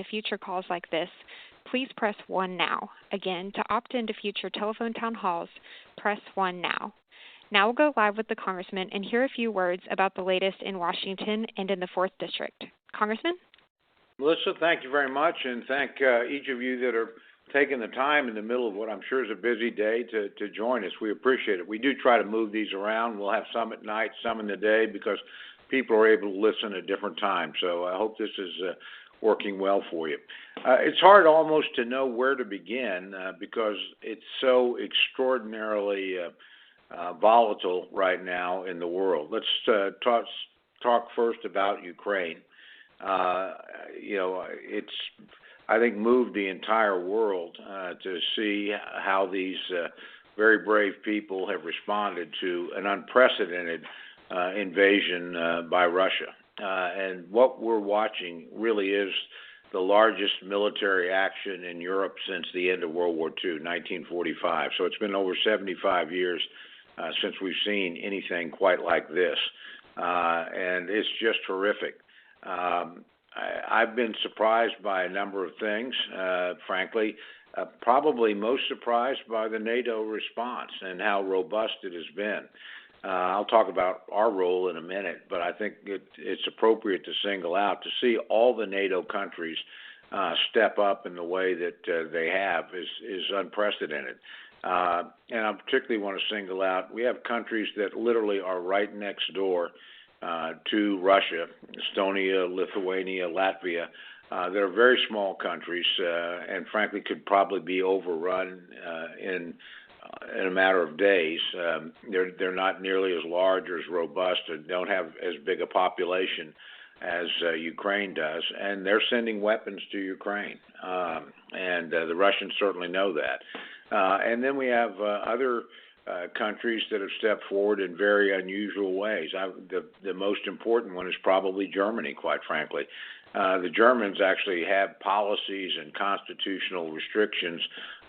future calls like this, please press 1 now. Again, to opt into future telephone town halls, press 1 now. Now we'll go live with the Congressman and hear a few words about the latest in Washington and in the 4th District. Congressman? Melissa, thank you very much, and thank each of you that are taking the time in the middle of what I'm sure is a busy day to join us. We appreciate it. We do try to move these around. We'll have some at night, some in the day, because people are able to listen at different times. So I hope this is working well for you. It's hard almost to know where to begin because it's so extraordinarily volatile right now in the world. Let's talk first about Ukraine. It's, I think, moved the entire world to see how these very brave people have responded to an unprecedented invasion by Russia. And what we're watching really is the largest military action in Europe since the end of World War II, 1945. So it's been over 75 years since we've seen anything quite like this. And it's just horrific. I've been surprised by a number of things, frankly. Probably most surprised by the NATO response and how robust it has been. I'll talk about our role in a minute, but I think it's appropriate to single out to see all the NATO countries step up in the way that they have is unprecedented. And I particularly want to single out, we have countries that literally are right next door to Russia, Estonia, Lithuania, Latvia. They're very small countries and frankly could probably be overrun in a matter of days. They're not nearly as large or as robust and don't have as big a population as Ukraine does, and they're sending weapons to Ukraine, and the Russians certainly know that. And then we have other countries that have stepped forward in very unusual ways. The most important one is probably Germany, quite frankly. The Germans actually have policies and constitutional restrictions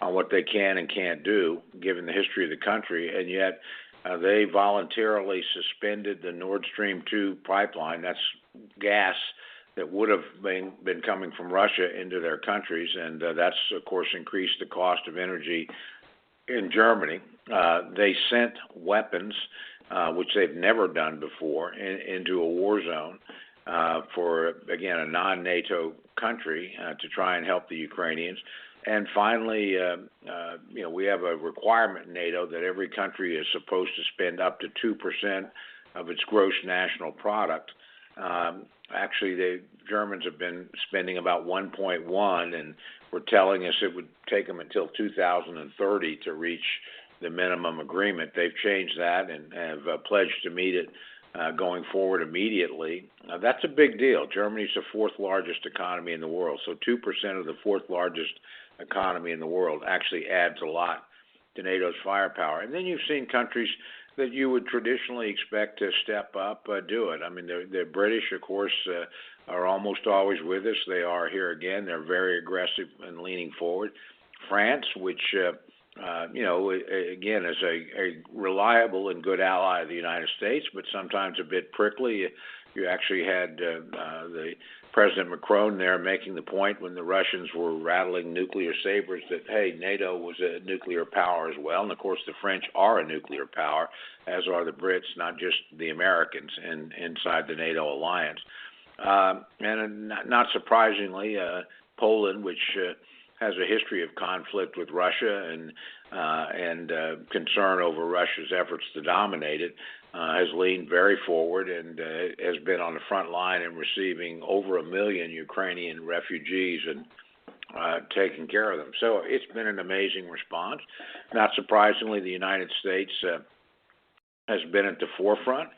on what they can and can't do, given the history of the country, and yet they voluntarily suspended the Nord Stream 2 pipeline. That's gas that would have been coming from Russia into their countries, and that's, of course, increased the cost of energy in Germany. They sent weapons, which they've never done before, into a war zone for, again, a non-NATO country to try and help the Ukrainians. And finally, we have a requirement in NATO that every country is supposed to spend up to 2% of its gross national product. Actually, the Germans have been spending about 1.1, and were telling us it would take them until 2030 to reach the minimum agreement. They've changed that and have pledged to meet it going forward immediately. That's a big deal. Germany's the 4th largest economy in the world, so 2% of the 4th largest economy in the world actually adds a lot to NATO's firepower. And then you've seen countries that you would traditionally expect to step up, do it. I mean, the British, of course, are almost always with us. They are here again. They're very aggressive and leaning forward. France, which, again, is a reliable and good ally of the United States, but sometimes a bit prickly. You actually had the President Macron there making the point when the Russians were rattling nuclear sabers that, hey, NATO was a nuclear power as well. And, of course, the French are a nuclear power, as are the Brits, not just the Americans inside the NATO alliance. And not surprisingly, Poland, which has a history of conflict with Russia and concern over Russia's efforts to dominate it, has leaned very forward and has been on the front line in receiving over 1 million Ukrainian refugees and taking care of them. So it's been an amazing response. Not surprisingly, the United States has been at the forefront.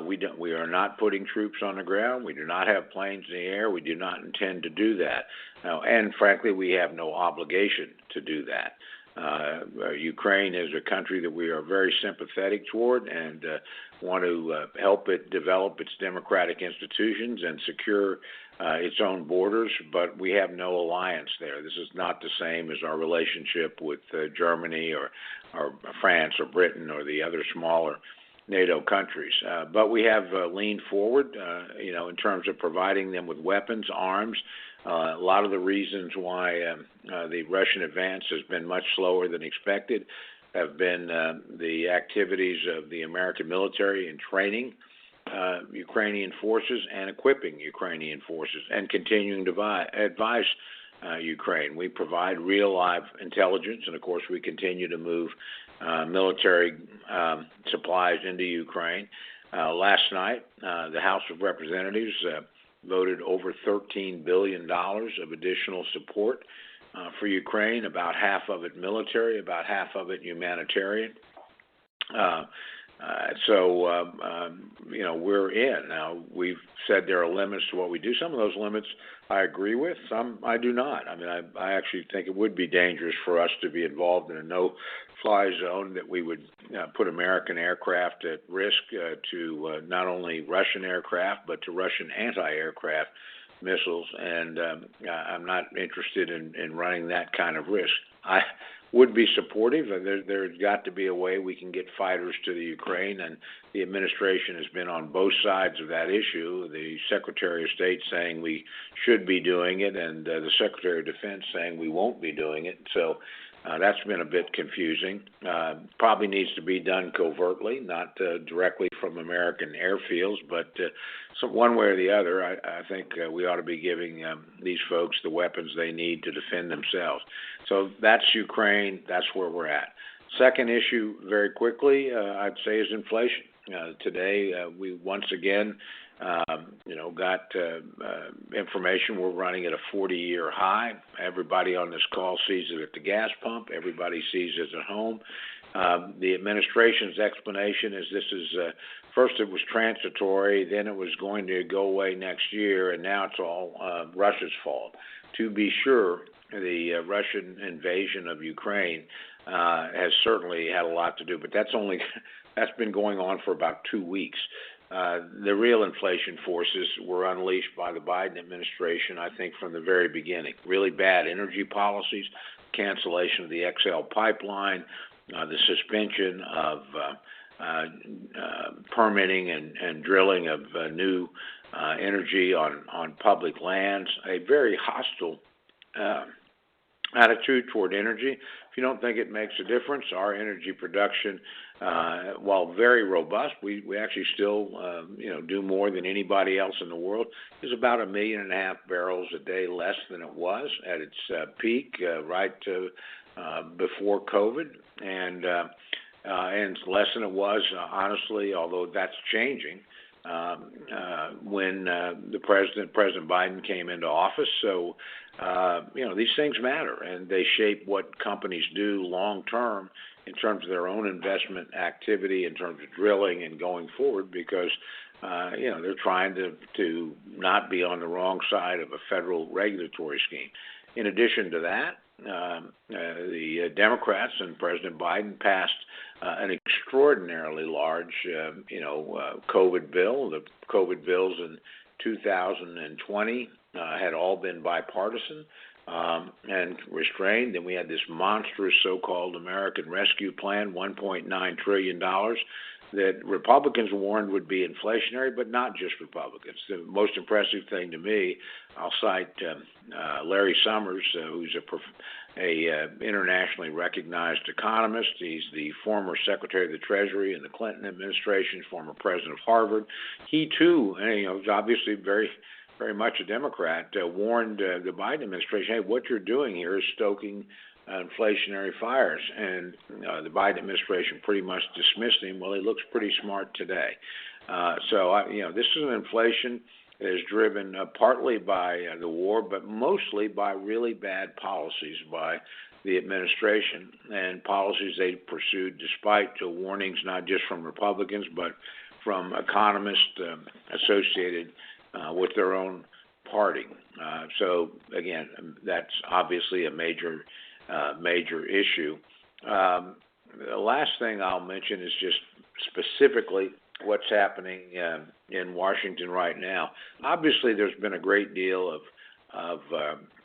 We are not putting troops on the ground. We do not have planes in the air. We do not intend to do that. And frankly, we have no obligation to do that. Ukraine is a country that we are very sympathetic toward and want to help it develop its democratic institutions and secure its own borders, but we have no alliance there. This is not the same as our relationship with Germany or France or Britain or the other smaller NATO countries. But we have leaned forward, in terms of providing them with weapons, arms, A lot of the reasons why the Russian advance has been much slower than expected have been the activities of the American military in training Ukrainian forces and equipping Ukrainian forces and continuing to advise Ukraine. We provide real live intelligence, and of course we continue to move military supplies into Ukraine. Last night, the House of Representatives voted over $13 billion of additional support for Ukraine, about half of it military, about half of it humanitarian. We're in. Now, we've said there are limits to what we do. Some of those limits I agree with, some I do not. I mean, I actually think it would be dangerous for us to be involved in a no-fly zone, that we would put American aircraft at risk to not only Russian aircraft, but to Russian anti-aircraft missiles, and I'm not interested in running that kind of risk. I would be supportive. There's got to be a way we can get fighters to the Ukraine, and the administration has been on both sides of that issue. The Secretary of State saying we should be doing it, and the Secretary of Defense saying we won't be doing it. So that's been a bit confusing. Probably needs to be done covertly, not directly from American airfields, but one way or the other, I think we ought to be giving these folks the weapons they need to defend themselves. So that's Ukraine. That's where we're at. Second issue, very quickly, I'd say, is inflation. Today, we once again got information. We're running at a 40-year high. Everybody on this call sees it at the gas pump. Everybody sees it at home. The administration's explanation is this is, first it was transitory, then it was going to go away next year, and now it's all Russia's fault. To be sure, the Russian invasion of Ukraine has certainly had a lot to do, but that's been going on for about 2 weeks. The real inflation forces were unleashed by the Biden administration, I think, from the very beginning. Really bad energy policies, cancellation of the XL pipeline, the suspension of permitting and drilling of new energy on public lands, a very hostile attitude toward energy. If you don't think it makes a difference, our energy production, while very robust, we actually still do more than anybody else in the world. Is about 1.5 million barrels a day less than it was at its peak right before COVID, and less than it was honestly, although that's changing. When President Biden came into office. So, these things matter, and they shape what companies do long term in terms of their own investment activity, in terms of drilling and going forward, because they're trying to not be on the wrong side of a federal regulatory scheme. In addition to that, the Democrats and President Biden passed an extraordinarily large, COVID bill. The COVID bills in 2020 had all been bipartisan and restrained. Then we had this monstrous so-called American Rescue Plan, $1.9 trillion, that Republicans warned would be inflationary, but not just Republicans. The most impressive thing to me, I'll cite Larry Summers, who's a internationally recognized economist. He's the former Secretary of the Treasury in the Clinton administration, former president of Harvard. He too, is obviously very, very much a Democrat, warned the Biden administration, hey, what you're doing here is stoking inflationary fires, and the Biden administration pretty much dismissed him. Well, he looks pretty smart today. This is an inflation that is driven partly by the war, but mostly by really bad policies by the administration and policies they pursued despite warnings not just from Republicans but from economists associated with their own party. So again, that's obviously a major issue. The last thing I'll mention is just specifically what's happening in Washington right now. Obviously, there's been a great deal of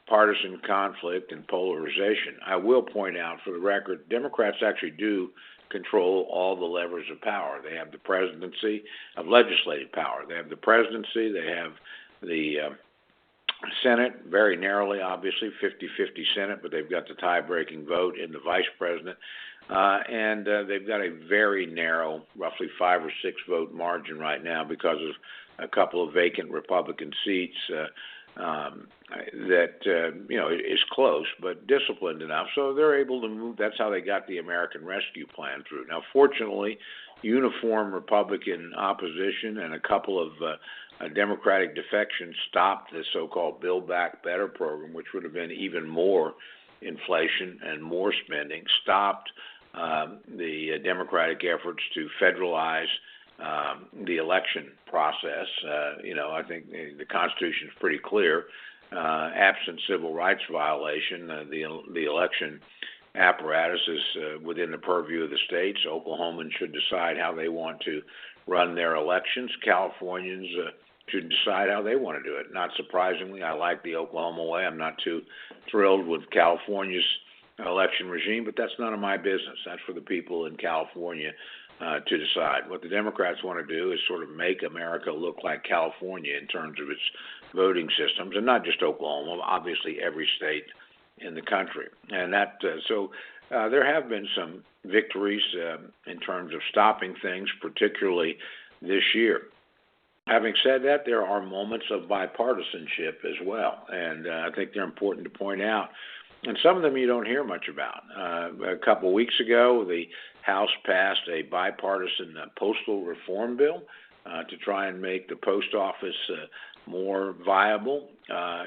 partisan conflict and polarization. I will point out, for the record, Democrats actually do control all the levers of power. They have the presidency of legislative power. They have the presidency. They have the Senate, very narrowly, obviously, 50-50 Senate, but they've got the tie-breaking vote in the vice president. And they've got a very narrow, roughly 5 or 6 vote margin right now because of a couple of vacant Republican seats that, is close, but disciplined enough. So they're able to move. That's how they got the American Rescue Plan through. Now, fortunately, uniform Republican opposition and a couple of Democratic defections stopped the so-called Build Back Better program, which would have been even more inflation and more spending, stopped the Democratic efforts to federalize the election process. I think the Constitution is pretty clear. Absent civil rights violation, the election apparatus is within the purview of the states. Oklahomans should decide how they want to run their elections. Californians should decide how they want to do it. Not surprisingly, I like the Oklahoma way. I'm not too thrilled with California's election regime, but that's none of my business. That's for the people in California to decide. What the Democrats want to do is sort of make America look like California in terms of its voting systems, and not just Oklahoma, obviously every state in the country. And that there have been some victories in terms of stopping things, particularly this year. Having said that, there are moments of bipartisanship as well, and I think they're important to point out. And some of them you don't hear much about. A couple of weeks ago, the House passed a bipartisan postal reform bill to try and make the post office more viable.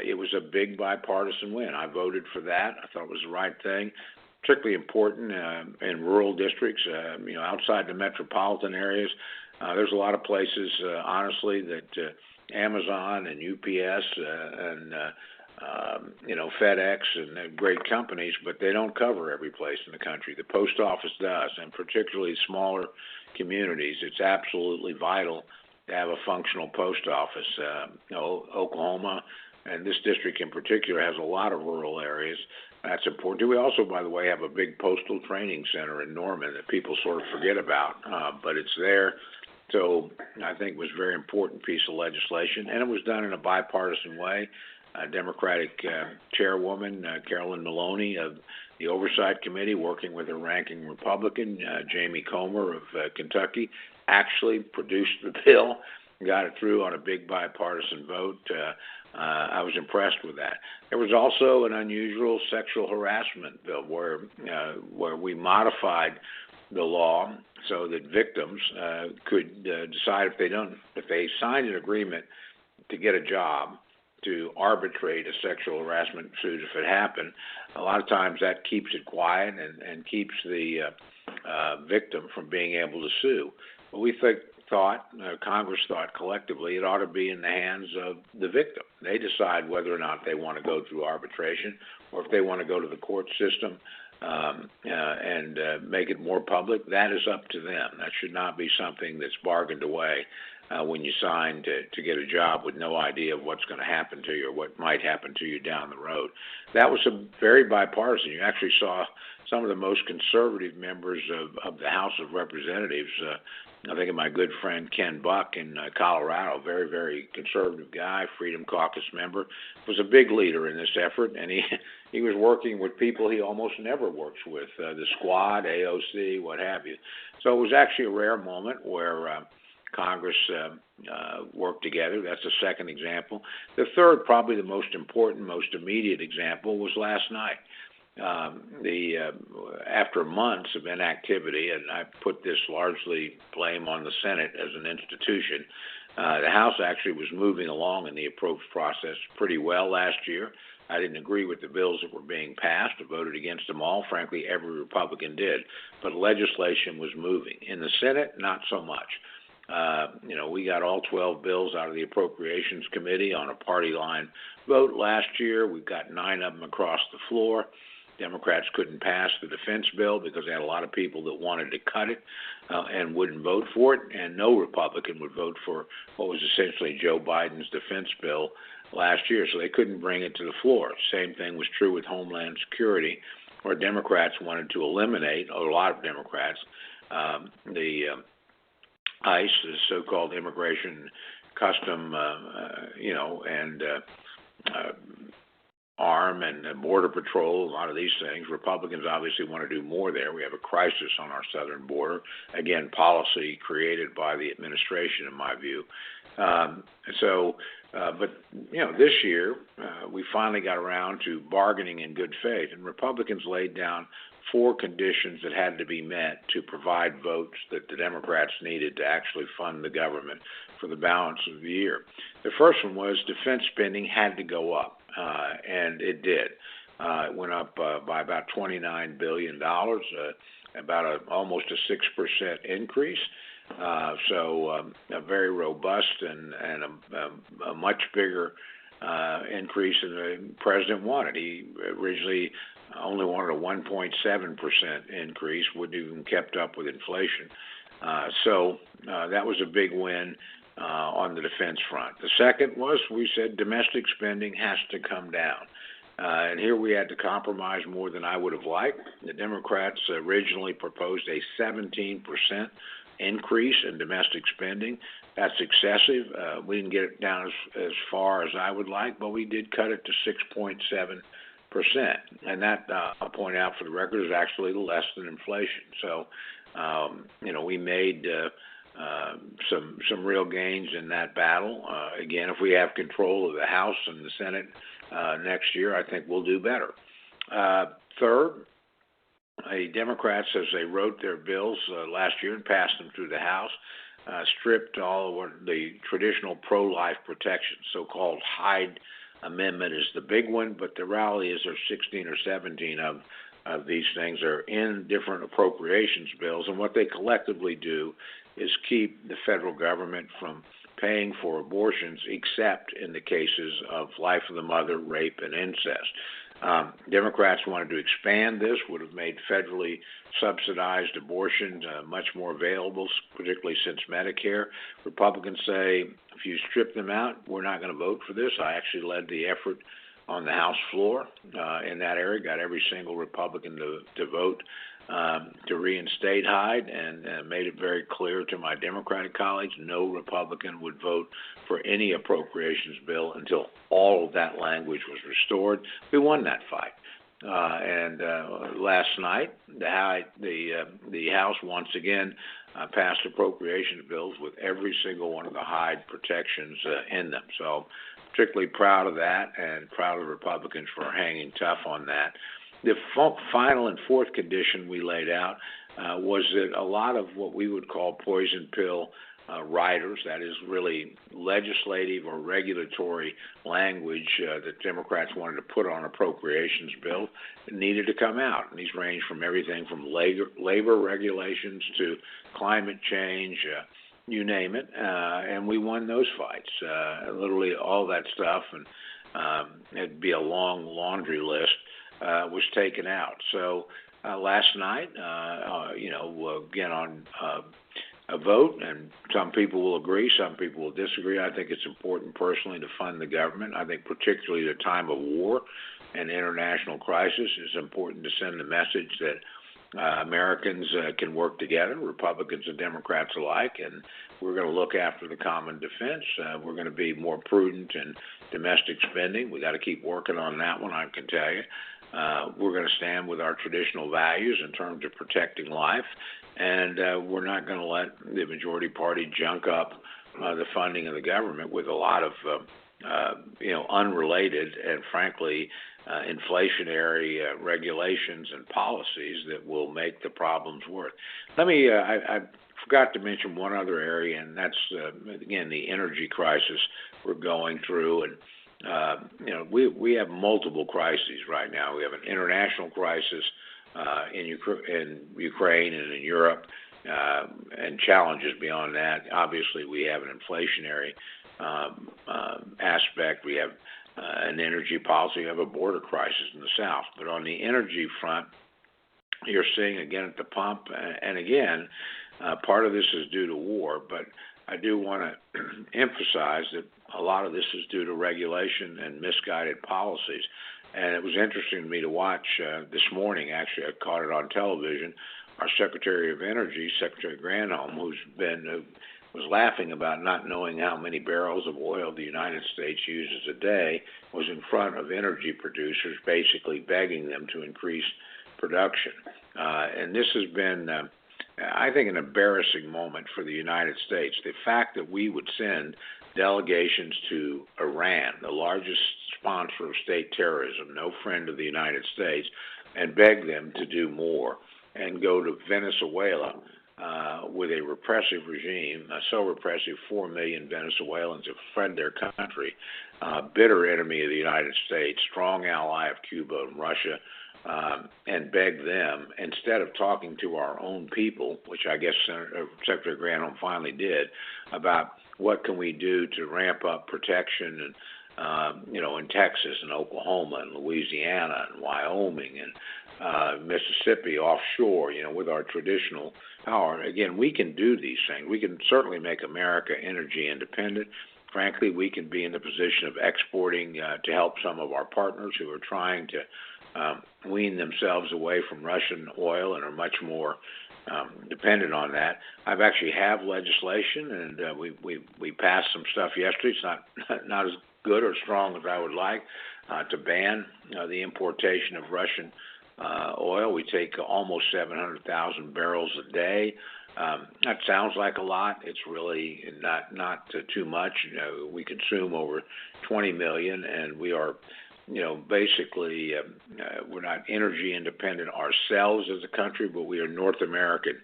It was a big bipartisan win. I voted for that. I thought it was the right thing, particularly important in rural districts, outside the metropolitan areas. There's a lot of places, honestly, that Amazon and UPS and FedEx and great companies, but they don't cover every place in the country. The post office does, and particularly smaller communities. It's absolutely vital to have a functional post office. Oklahoma, and this district in particular, has a lot of rural areas. That's important. We also, by the way, have a big postal training center in Norman that people sort of forget about, but it's there. So I think it was a very important piece of legislation, and it was done in a bipartisan way. Democratic chairwoman, Carolyn Maloney of the Oversight Committee, working with her ranking Republican, Jamie Comer of Kentucky, actually produced the bill, got it through on a big bipartisan vote. I was impressed with that. There was also an unusual sexual harassment bill where we modified the law so that victims could decide if they signed an agreement to get a job, to arbitrate a sexual harassment suit if it happened. A lot of times that keeps it quiet and keeps the victim from being able to sue. But Congress thought collectively it ought to be in the hands of the victim. They decide whether or not they want to go through arbitration or if they want to go to the court system and make it more public. That is up to them. That should not be something that's bargained away when you sign to get a job with no idea of what's going to happen to you or what might happen to you down the road. That was very bipartisan. You actually saw some of the most conservative members of the House of Representatives. I think of my good friend Ken Buck in Colorado, very, very conservative guy, Freedom Caucus member, was a big leader in this effort, and he was working with people he almost never works with, the Squad, AOC, what have you. So it was actually a rare moment where Congress worked together. That's the second example. The third, probably the most important, most immediate example, was last night. After months of inactivity, and I put this largely blame on the Senate as an institution, the House actually was moving along in the approach process pretty well last year. I didn't agree with the bills that were being passed. I voted against them all. Frankly, every Republican did. But legislation was moving. In the Senate, not so much. We got all 12 bills out of the Appropriations Committee on a party line vote last year. We've got 9 of them across the floor. Democrats couldn't pass the defense bill because they had a lot of people that wanted to cut it and wouldn't vote for it, and no Republican would vote for what was essentially Joe Biden's defense bill last year, so they couldn't bring it to the floor. Same thing was true with Homeland Security, where Democrats wanted to eliminate, a lot of Democrats, the ICE, the so-called Immigration Custom, and arm and border patrol, a lot of these things. Republicans obviously want to do more there. We have a crisis on our southern border. Again, policy created by the administration, in my view. But this year we finally got around to bargaining in good faith, and Republicans laid down 4 conditions that had to be met to provide votes that the Democrats needed to actually fund the government for the balance of the year. The first one was defense spending had to go up, and it did. It went up by about $29 billion, almost a 6% increase. A very robust and a much bigger increase than the president wanted. He originally only wanted a 1.7% increase, wouldn't even kept up with inflation. That was a big win on the defense front. The second was, we said domestic spending has to come down. And here we had to compromise more than I would have liked. The Democrats originally proposed a 17% increase in domestic spending. That's excessive. We didn't get it down as far as I would like, but we did cut it to 6.7%. And that, I'll point out for the record, is actually less than inflation. So, we made some real gains in that battle. Again, if we have control of the House and the Senate next year, I think we'll do better. Third, the Democrats, as they wrote their bills last year and passed them through the House, stripped all of the traditional pro-life protections. So-called Hyde Amendment is the big one, but the reality is there's 16 or 17 of these things are in different appropriations bills, and what they collectively do is keep the federal government from paying for abortions except in the cases of life of the mother, rape, and incest. Democrats wanted to expand this, would have made federally subsidized abortions much more available, particularly since Medicare. Republicans say, if you strip them out, we're not going to vote for this. I actually led the effort on the House floor in that area, got every single Republican to vote to reinstate Hyde, and made it very clear to my Democratic colleagues, no Republican would vote for any appropriations bill until all of that language was restored. We won that fight. Last night, the House once again passed appropriations bills with every single one of the Hyde protections in them. So particularly proud of that, and proud of the Republicans for hanging tough on that. The final and fourth condition we laid out was that a lot of what we would call poison pill riders, that is really legislative or regulatory language that Democrats wanted to put on appropriations bill, needed to come out. And these range from everything from labor regulations to climate change, you name it, and we won those fights. Literally all that stuff, and it'd be a long laundry list, was taken out. So last night, again on a vote, and some people will agree, some people will disagree. I think it's important personally to fund the government. I think particularly at a time of war and international crisis, it's important to send the message that Americans can work together, Republicans and Democrats alike, and we're going to look after the common defense. We're going to be more prudent in domestic spending. We got to keep working on that one, I can tell you. We're going to stand with our traditional values in terms of protecting life, and we're not going to let the majority party junk up the funding of the government with a lot of unrelated and frankly inflationary regulations and policies that will make the problems worse. I forgot to mention one other area, and that's again the energy crisis we're going through. And we have multiple crises right now. We have an international crisis in Ukraine and in Europe, and challenges beyond that. Obviously, we have an inflationary aspect. We have an energy policy. We have a border crisis in the South. But on the energy front, you're seeing again at the pump, and again, part of this is due to war, but I do want to emphasize that a lot of this is due to regulation and misguided policies. And it was interesting to me to watch this morning, actually, I caught it on television, our Secretary of Energy, Secretary Granholm, who's been was laughing about not knowing how many barrels of oil the United States uses a day, was in front of energy producers, basically begging them to increase production. And this has been, I think, an embarrassing moment for the United States. The fact that we would send delegations to Iran, the largest sponsor of state terrorism, no friend of the United States, and beg them to do more, and go to Venezuela with a repressive regime, so repressive 4 million Venezuelans have fled their country, bitter enemy of the United States, strong ally of Cuba and Russia, and beg them, instead of talking to our own people, which I guess Secretary Granholm finally did, about what can we do to ramp up protection and in Texas and Oklahoma and Louisiana and Wyoming and Mississippi offshore, with our traditional power. Again, we can do these things. We can certainly make America energy independent. Frankly, we can be in the position of exporting to help some of our partners who are trying to wean themselves away from Russian oil and are much more dependent on that. I've actually have legislation, and we passed some stuff yesterday. It's not as good or strong as I would like to ban the importation of Russian oil. We take almost 700,000 barrels a day. That sounds like a lot. It's really not too much. We consume over 20 million, and we are, basically we're not energy independent ourselves as a country, but we are North American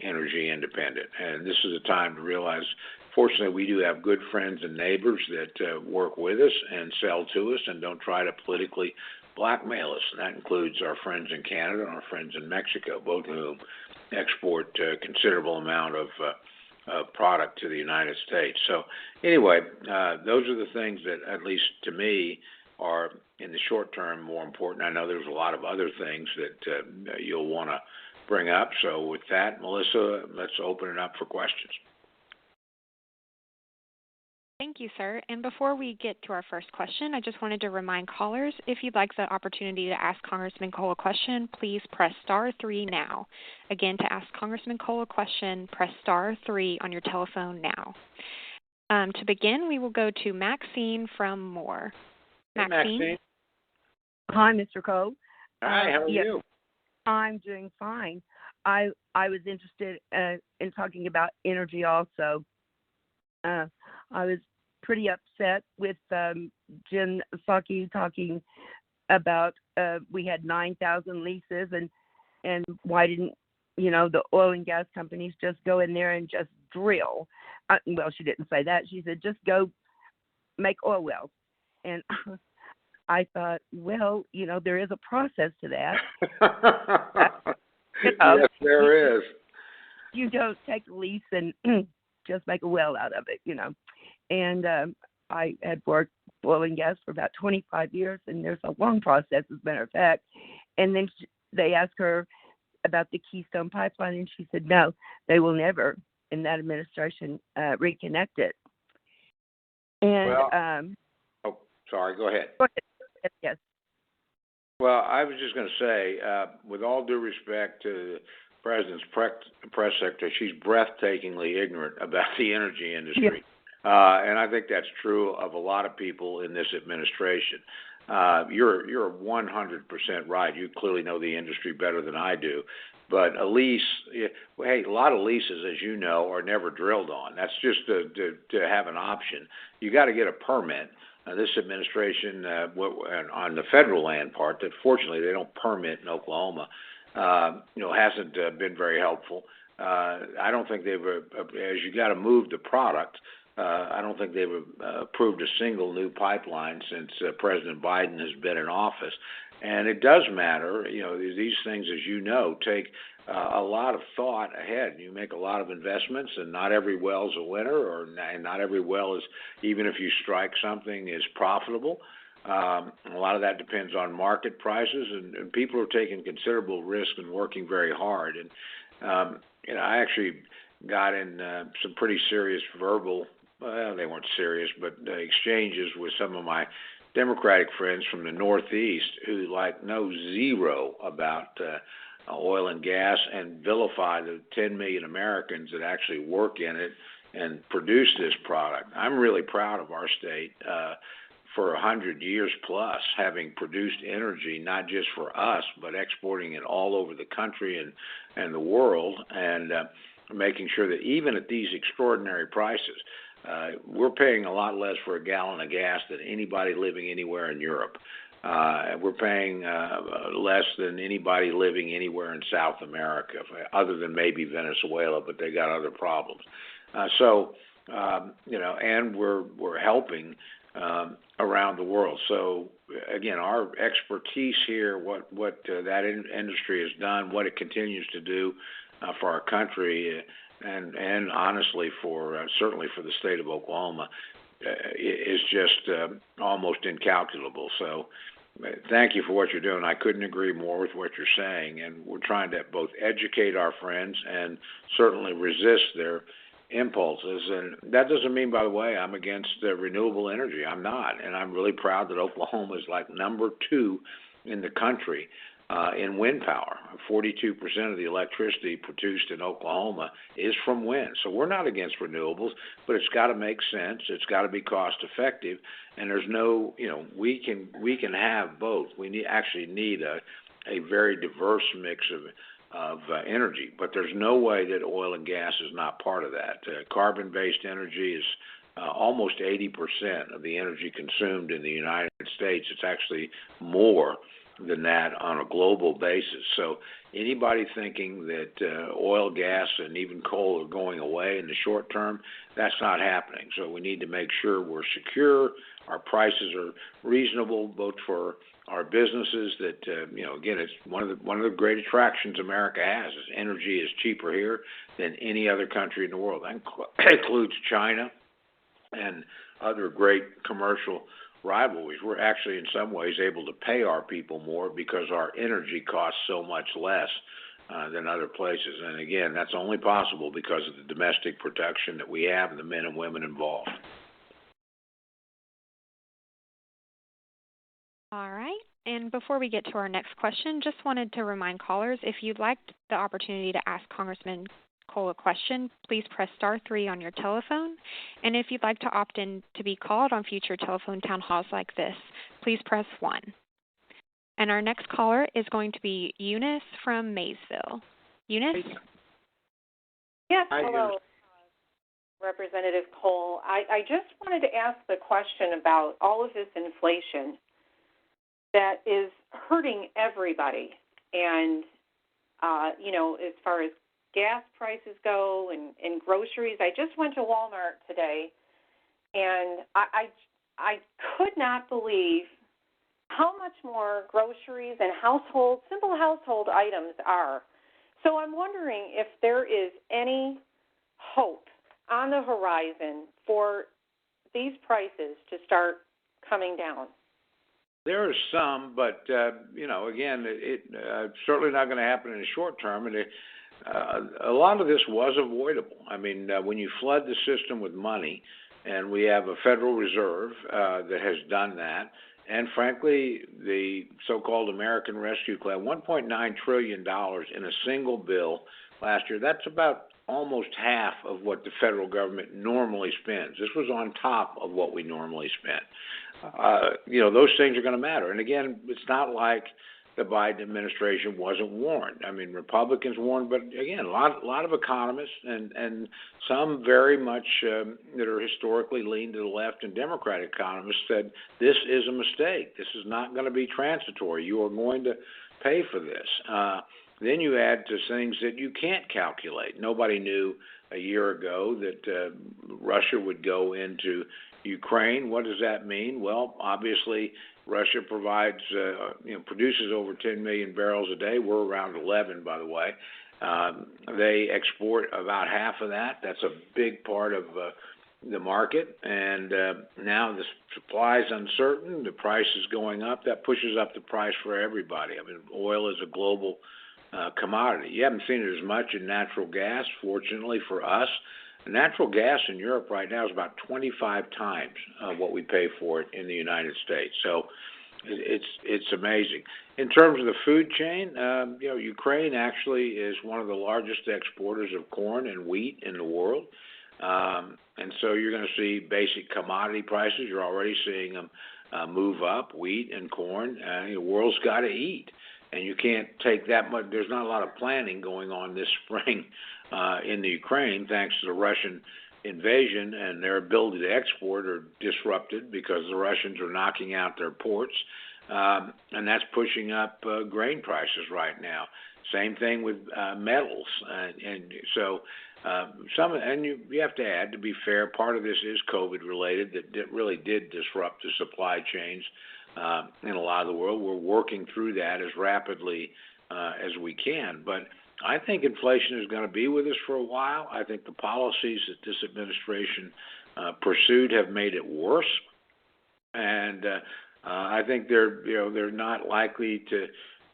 energy independent. And this is a time to realize, fortunately, we do have good friends and neighbors that work with us and sell to us and don't try to politically blackmail us. And that includes our friends in Canada and our friends in Mexico, both of whom export a considerable amount of product to the United States. So anyway, those are the things that, at least to me, are in the short term more important. I know there's a lot of other things that you'll want to bring up. So with that, Melissa, let's open it up for questions. Thank you, sir. And before we get to our first question, I just wanted to remind callers, if you'd like the opportunity to ask Congressman Cole a question, please press *3 now. Again, to ask Congressman Cole a question, press *3 on your telephone now. To begin, we will go to Maxine from Moore. Maxine. Hi, Mr. Cole. Hi, how are you? I'm doing fine. I was interested in talking about energy also. I was pretty upset with Jen Psaki talking about we had 9,000 leases and why didn't the oil and gas companies just go in there and just drill? Well, she didn't say that. She said just go make oil wells. And I thought, well, there is a process to that. Yes, there is. You don't take a lease and just make a well out of it, And I had worked oil and gas for about 25 years, and there's a long process, as a matter of fact. And then they asked her about the Keystone Pipeline, and she said, no, they will never, in that administration, reconnect it. And sorry, go ahead. Yes. Well, I was just going to say, with all due respect to the President's press secretary, she's breathtakingly ignorant about the energy industry. Yeah. And I think that's true of a lot of people in this administration. You're 100% right. You clearly know the industry better than I do. But a lease, a lot of leases, as you know, are never drilled on. That's just to have an option. You got to get a permit. This administration, on the federal land part, that fortunately they don't permit in Oklahoma, hasn't been very helpful. I don't think they've, as you got to move the product, I don't think they've approved a single new pipeline since President Biden has been in office. And it does matter, these things, as you know, take a lot of thought ahead. You make a lot of investments, and not every well's a winner, and not every well is, even if you strike something, is profitable. A lot of that depends on market prices, and people are taking considerable risk and working very hard. And I actually got in some pretty serious verbal, they weren't serious, but exchanges with some of my Democratic friends from the Northeast who know zero about oil and gas and vilify the 10 million Americans that actually work in it and produce this product. I'm really proud of our state for 100 years plus, having produced energy not just for us, but exporting it all over the country and the world, and making sure that even at these extraordinary prices, we're paying a lot less for a gallon of gas than anybody living anywhere in Europe. We're paying less than anybody living anywhere in South America, other than maybe Venezuela, but they got other problems. And we're helping around the world. So again, our expertise here, what that industry has done, what it continues to do for our country, and honestly certainly for the state of Oklahoma, is just almost incalculable. So thank you for what you're doing. I couldn't agree more with what you're saying, and we're trying to both educate our friends and certainly resist their impulses. And that doesn't mean, by the way, I'm against renewable energy. I'm not, and I'm really proud that Oklahoma is like number 2 in the country in wind power. 42% of the electricity produced in Oklahoma is from wind. So we're not against renewables, but it's got to make sense. It's got to be cost effective, and there's no, we can have both. We actually need a very diverse mix of energy, but there's no way that oil and gas is not part of that. Carbon-based energy is almost 80% of the energy consumed in the United States. It's actually more than that on a global basis. So anybody thinking that oil, gas, and even coal are going away in the short term, that's not happening. So we need to make sure we're secure, our prices are reasonable, both for our businesses. That again, it's one of the great attractions America has is energy is cheaper here than any other country in the world. That includes China and other great commercial rivalries. We're actually in some ways able to pay our people more because our energy costs so much less than other places. And again, that's only possible because of the domestic production that we have and the men and women involved. All right. And before we get to our next question, just wanted to remind callers, if you'd like the opportunity to ask Congressman Cole a question, please press *3 on your telephone. And if you'd like to opt in to be called on future telephone town halls like this, please press 1. And our next caller is going to be Eunice from Maysville. Eunice? Yes, hello, Representative Cole. I just wanted to ask the question about all of this inflation that is hurting everybody. And, as far as gas prices go and groceries. I just went to Walmart today, and I could not believe how much more groceries and simple household items are. So I'm wondering if there is any hope on the horizon for these prices to start coming down. There are some, but, again, it's certainly not going to happen in the short term. And a lot of this was avoidable. I mean, when you flood the system with money, and we have a Federal Reserve that has done that, and frankly, the so-called American Rescue Plan, $1.9 trillion in a single bill last year. That's about almost half of what the federal government normally spends. This was on top of what we normally spend. Those things are going to matter. And again, it's not like the Biden administration wasn't warned. I mean, Republicans warned, but again, a lot of economists and some very much that are historically leaned to the left and Democratic economists said this is a mistake. This is not going to be transitory. You are going to pay for this. Then you add to things that you can't calculate. Nobody knew a year ago that Russia would go into Ukraine. What does that mean? Well, obviously, Russia provides, produces over 10 million barrels a day. We're around 11, by the way. They export about half of that. That's a big part of the market. And now the supply is uncertain. The price is going up. That pushes up the price for everybody. I mean, oil is a global commodity. You haven't seen it as much in natural gas, fortunately for us. Natural gas in Europe right now is about 25 times what we pay for it in the United States. So it's amazing. In terms of the food chain, Ukraine actually is one of the largest exporters of corn and wheat in the world. And so you're going to see basic commodity prices. You're already seeing them move up, wheat and corn. The world's got to eat. And you can't take that much. There's not a lot of planning going on this spring in the Ukraine, thanks to the Russian invasion, and their ability to export are disrupted because the Russians are knocking out their ports, and that's pushing up grain prices right now. Same thing with metals, and so you have to add, to be fair, part of this is COVID related. That really did disrupt the supply chains in a lot of the world. We're working through that as rapidly as we can, but I think inflation is going to be with us for a while. I think the policies that this administration pursued have made it worse, and I think they're not likely to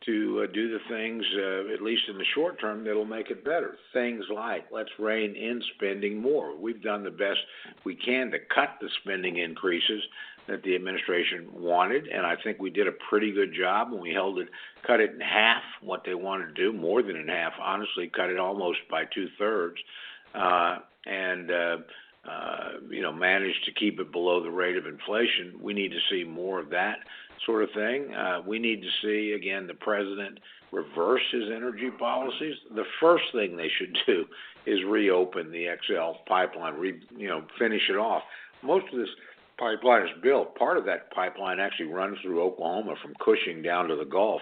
do the things, at least in the short term, that'll make it better. Things like, let's rein in spending more. We've done the best we can to cut the spending increases that the administration wanted, and I think we did a pretty good job when we cut it in half, what they wanted to do, more than in half, honestly, cut it almost by 2/3, and managed to keep it below the rate of inflation. We need to see more of that sort of thing. We need to see, again, the president reverse his energy policies. The first thing they should do is reopen the XL pipeline, finish it off. Most of this pipeline is built. Part of that pipeline actually runs through Oklahoma from Cushing down to the Gulf.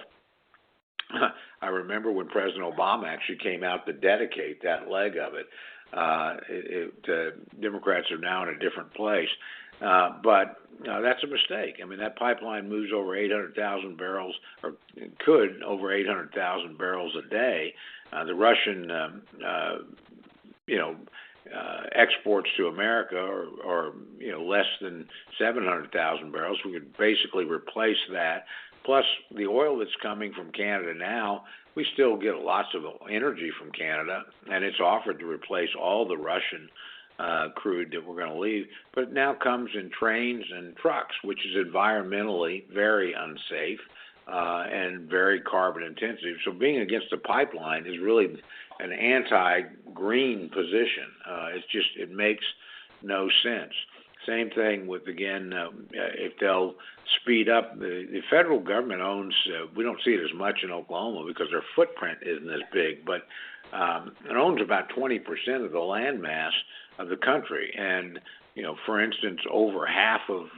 I remember when President Obama actually came out to dedicate that leg of it. Democrats are now in a different place. But that's a mistake. I mean, that pipeline moves over 800,000 barrels, or could over 800,000 barrels a day. The Russian, exports to America are less than 700,000 barrels. We could basically replace that. Plus, the oil that's coming from Canada now, we still get lots of energy from Canada, and it's offered to replace all the Russian crude that we're going to leave, but it now comes in trains and trucks, which is environmentally very unsafe and very carbon intensive. So being against the pipeline is really an anti-green position. It makes no sense. Same thing with, again, if they'll speed up, the federal government owns, we don't see it as much in Oklahoma because their footprint isn't as big, but it owns about 20% of the land mass of the country. And, for instance, over half of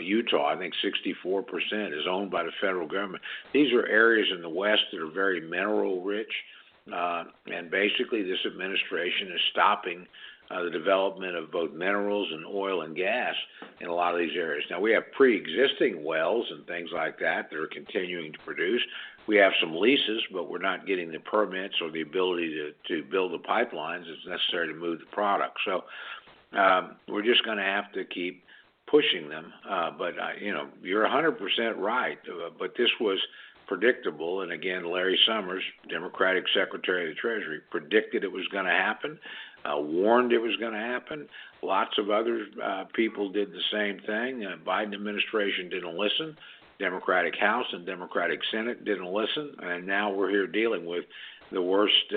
Utah, I think 64%, is owned by the federal government. These are areas in the West that are very mineral rich, and basically this administration is stopping the development of both minerals and oil and gas in a lot of these areas. Now, we have pre-existing wells and things like that are continuing to produce. We have some leases, but we're not getting the permits or the ability to build the pipelines that's necessary to move the product. So we're just going to have to keep pushing them. But you're 100% right. But this was predictable. And again, Larry Summers, Democratic Secretary of the Treasury, predicted it was going to happen. Warned it was going to happen. Lots of other people did the same thing. Biden administration didn't listen. Democratic House and Democratic Senate didn't listen, and now we're here dealing with the worst,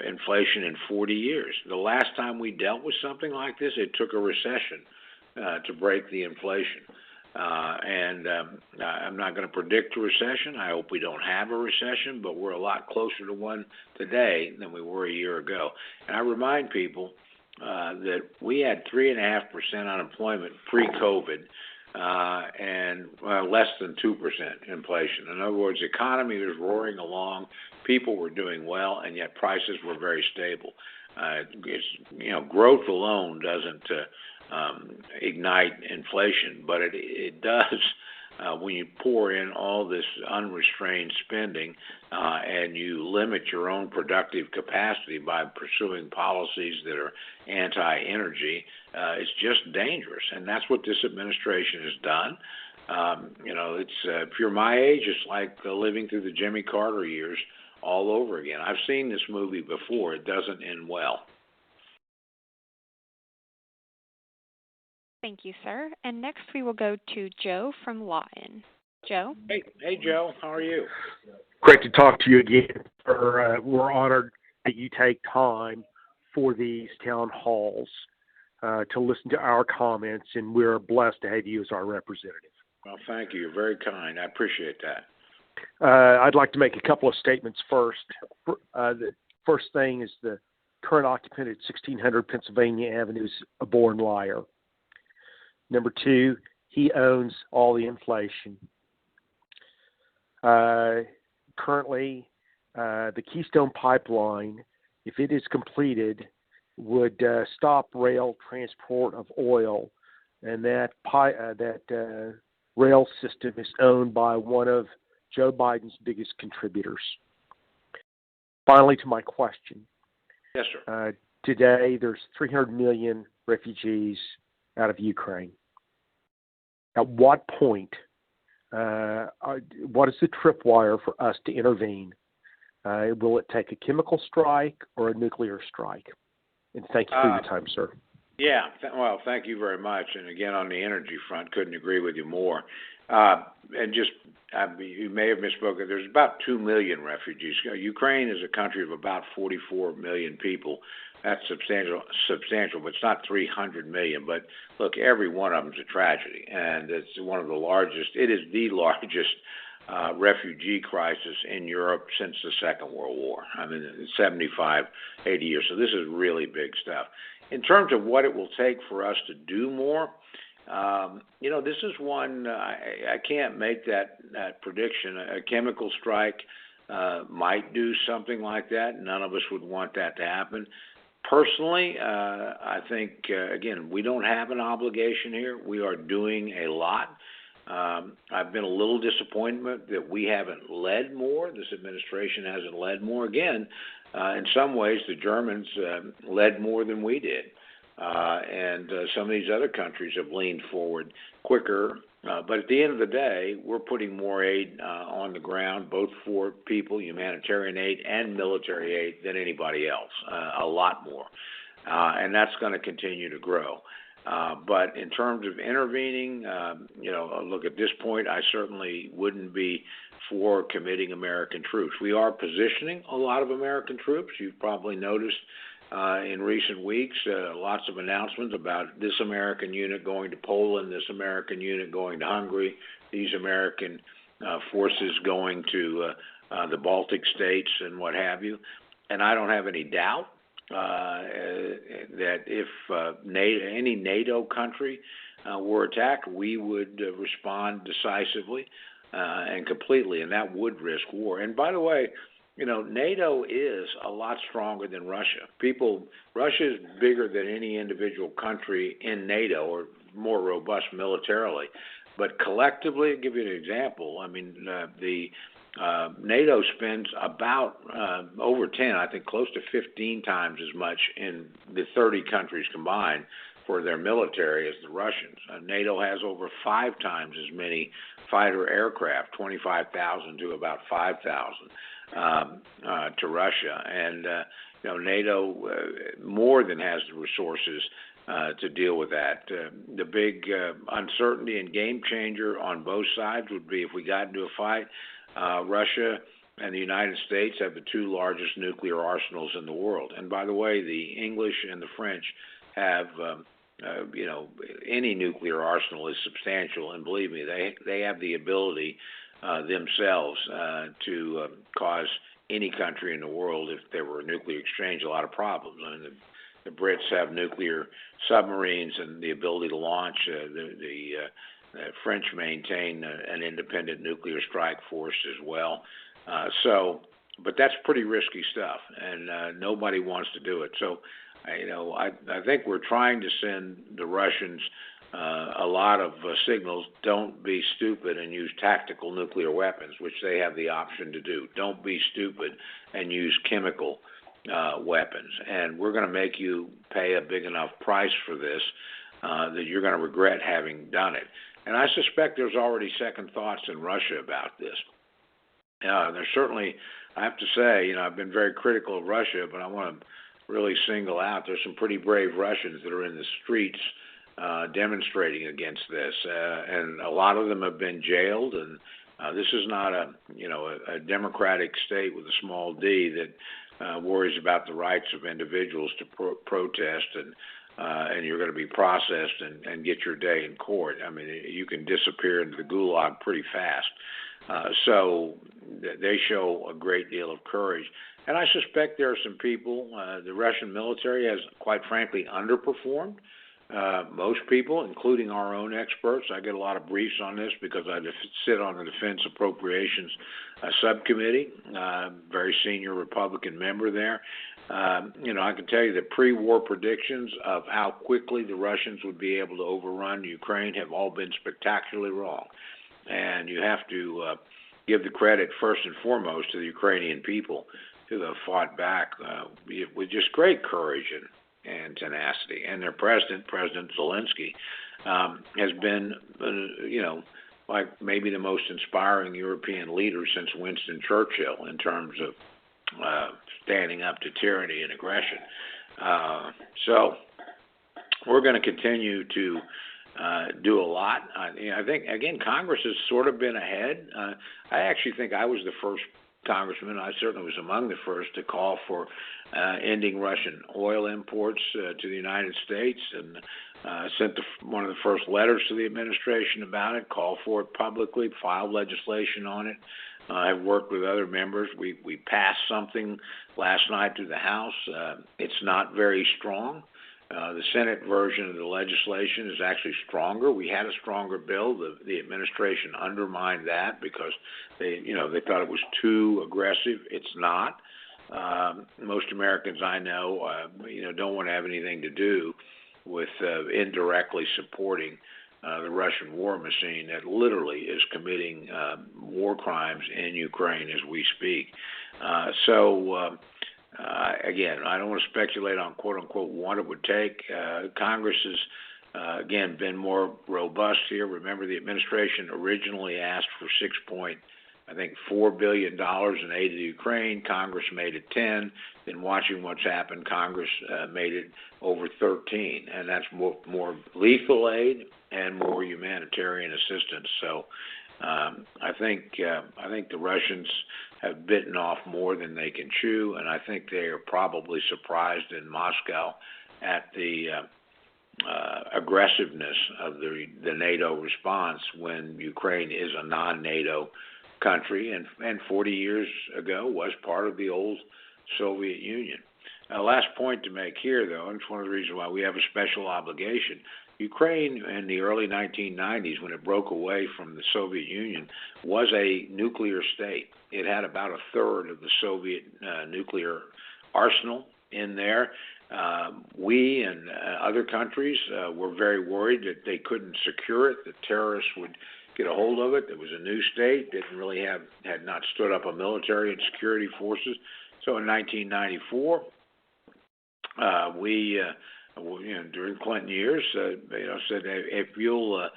inflation in 40 years. The last time we dealt with something like this, it took a recession to break the inflation. I'm not going to predict a recession. I hope we don't have a recession, but we're a lot closer to one today than we were a year ago. And I remind people that we had 3.5% unemployment pre-COVID and less than 2% inflation. In other words, the economy was roaring along, people were doing well, and yet prices were very stable. Growth alone doesn't ignite inflation, but it does when you pour in all this unrestrained spending and you limit your own productive capacity by pursuing policies that are anti-energy. It's just dangerous, and that's what this administration has done. If you're my age, it's like living through the Jimmy Carter years all over again. I've seen this movie before. It doesn't end well. Thank you, sir. And next we will go to Joe from Lawton. Joe? Hey, Joe. How are you? Great to talk to you again. We're honored that you take time for these town halls to listen to our comments, and we're blessed to have you as our representative. Well, thank you. You're very kind. I appreciate that. I'd like to make a couple of statements first. The first thing is the current occupant at 1600 Pennsylvania Avenue is a born liar. Number two, he owns all the inflation. Currently, the Keystone Pipeline, if it is completed, would stop rail transport of oil, and that rail system is owned by one of Joe Biden's biggest contributors. Finally, to my question. Yes, sir. Today, there's 300 million refugees out of Ukraine. At what point, what is the tripwire for us to intervene? Will it take a chemical strike or a nuclear strike? And thank you for your time, sir. Yeah, well, thank you very much. And again, on the energy front, couldn't agree with you more. And just, you may have misspoken. There's about 2 million refugees. Ukraine is a country of about 44 million people. That's substantial, but it's not 300 million. But look, every one of them is a tragedy, and it's one of the largest. It is the largest refugee crisis in Europe since the Second World War. I mean, 75, 80 years. So this is really big stuff. In terms of what it will take for us to do more, this is one, I can't make that prediction. A chemical strike might do something like that. None of us would want that to happen. Personally, I think, again, we don't have an obligation here. We are doing a lot. I've been a little disappointed that we haven't led more. This administration hasn't led more. Again, in some ways, the Germans led more than we did. And some of these other countries have leaned forward quicker. But at the end of the day, we're putting more aid on the ground, both for people, humanitarian aid and military aid, than anybody else, a lot more. And that's going to continue to grow. But in terms of intervening, look, at this point, I certainly wouldn't be for committing American troops. We are positioning a lot of American troops. You've probably noticed in recent weeks lots of announcements about this American unit going to Poland, this American unit going to Hungary, these American forces going to the Baltic states and what have you. And I don't have any doubt that if any NATO country were attacked, we would respond decisively and completely, and that would risk war. And by the way, NATO is a lot stronger than Russia. Russia is bigger than any individual country in NATO, or more robust militarily. But collectively, I'll give you an example. I mean, the NATO spends about over 10, I think close to 15 times as much in the 30 countries combined for their military as the Russians. NATO has over 5 times as many fighter aircraft, 25,000 to about 5,000 to Russia. And, NATO more than has the resources to deal with that. The big uncertainty and game changer on both sides would be if we got into a fight, Russia and the United States have the 2 largest nuclear arsenals in the world. And by the way, the English and the French have, any nuclear arsenal is substantial. And believe me, they have the ability themselves to cause any country in the world, if there were a nuclear exchange, a lot of problems. I mean, the Brits have nuclear submarines and the ability to launch. The French maintain an independent nuclear strike force as well. But that's pretty risky stuff, and nobody wants to do it. So, I think we're trying to send the Russians a lot of signals. Don't be stupid and use tactical nuclear weapons, which they have the option to do. Don't be stupid and use chemical weapons. And we're going to make you pay a big enough price for this that you're going to regret having done it. And I suspect there's already second thoughts in Russia about this. There's certainly, I have to say, I've been very critical of Russia, but I want to really single out, there's some pretty brave Russians that are in the streets demonstrating against this. And a lot of them have been jailed, and This is not a democratic state with a small d that worries about the rights of individuals to protest and you're going to be processed and get your day in court. I mean, you can disappear into the gulag pretty fast. So they show a great deal of courage. And I suspect there are some people, the Russian military has, quite frankly, underperformed. Most people, including our own experts, I get a lot of briefs on this because I sit on the Defense Appropriations Subcommittee, very senior Republican member there. I can tell you that pre-war predictions of how quickly the Russians would be able to overrun Ukraine have all been spectacularly wrong. And you have to give the credit first and foremost to the Ukrainian people who have fought back with just great courage and tenacity. And their president, President Zelensky, has been, like maybe the most inspiring European leader since Winston Churchill in terms of standing up to tyranny and aggression. So we're going to continue to do a lot. I think, again, Congress has sort of been ahead. I actually think I was the first congressman, I certainly was among the first, to call for ending Russian oil imports to the United States, and sent one of the first letters to the administration about it, called for it publicly, filed legislation on it. I've worked with other members. We passed something last night through the House. It's not very strong. The Senate version of the legislation is actually stronger. We had a stronger bill. The administration undermined that because they thought it was too aggressive. It's not. Most Americans I know, don't want to have anything to do with indirectly supporting the Russian war machine that literally is committing war crimes in Ukraine as we speak. Again, I don't want to speculate on quote-unquote what it would take. Congress has, again, been more robust here. Remember, the administration originally asked for $4 billion in aid to Ukraine. Congress made it 10. Then watching what's happened, Congress made it over 13. And that's more lethal aid and more humanitarian assistance. So I think the Russians have bitten off more than they can chew, and I think they are probably surprised in Moscow at the aggressiveness of the NATO response when Ukraine is a non-NATO country and 40 years ago was part of the old Soviet Union. Last point to make here, though, and it's one of the reasons why we have a special obligation. Ukraine in the early 1990s, when it broke away from the Soviet Union, was a nuclear state. It had about a third of the Soviet nuclear arsenal in there. We and other countries were very worried that they couldn't secure it, that terrorists would get a hold of it. It was a new state, had not stood up a military and security forces. So in 1994, we during Clinton years, said if you'll